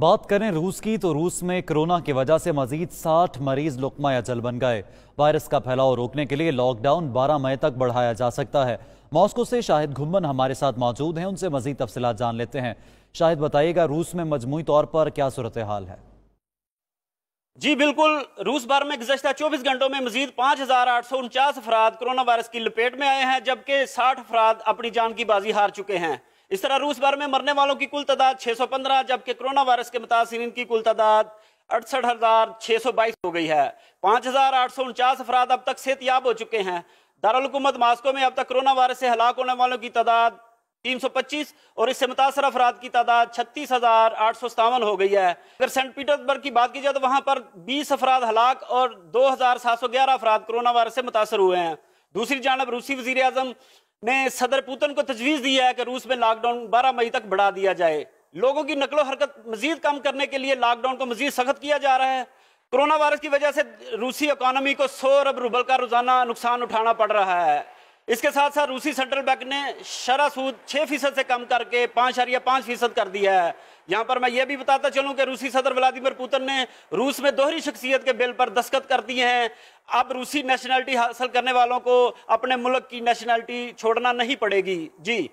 बात करें रूस की तो रूस में कोरोना की वजह से मजीद 60 मरीज लुकमा अजल बन गए। वायरस का फैलाव रोकने के लिए लॉकडाउन 12 मई तक बढ़ाया जा सकता है। मॉस्को से शाहिद घुम्मन हमारे साथ मौजूद हैं, उनसे मजीद तफसीलात जान लेते हैं। शाहिद, बताइएगा रूस में मजमूई तौर पर क्या सूरत हाल है? जी बिल्कुल, रूस भर में गुज़श्ता 24 घंटों में मजीद 5,849 अफराद कोरोना वायरस की लपेट में आए हैं, जबकि 60 अफराद अपनी जान की बाजी हार चुके हैं। इस तरह रूस भर में मरने वालों की कुल तादाद 615, जबकि कोरोना वायरस के मुतासिरीन की कुल तादाद 68,622 हो गई है। 5,849 अफराद अब तक सेहतयाब हो चुके हैं। दारुल हुकूमत मॉस्को में अब तक कोरोना वायरस से हलाक होने वालों की तादाद 325 और इससे मुतासर अफराद की तादाद 36,857 हो गई है। अगर सेंट पीटर्सबर्ग की बात की जाए तो वहां पर 20 अफराद हलाक और 2,711 अफराद कोरोना वायरस से मुतासर हुए हैं। दूसरी जानब रूसी वजीर आजम ने सदर पुतिन को तजवीज़ दी है कि रूस में लॉकडाउन 12 मई तक बढ़ा दिया जाए। लोगों की नकलो हरकत मजीद कम करने के लिए लॉकडाउन को मजीद सख्त किया जा रहा है। कोरोना वायरस की वजह से रूसी इकोनॉमी को 100 अरब रुपए का रोजाना नुकसान उठाना पड़ रहा है। इसके साथ साथ रूसी सेंट्रल बैंक ने शरह सूद 6% से कम करके 5.5% कर दिया है। यहाँ पर मैं ये भी बताता चलूँ कि रूसी सदर व्लादिमीर पुतिन ने रूस में दोहरी शख्सियत के बिल पर दस्तखत कर दिए हैं। अब रूसी नेशनलिटी हासिल करने वालों को अपने मुल्क की नेशनलिटी छोड़ना नहीं पड़ेगी। जी।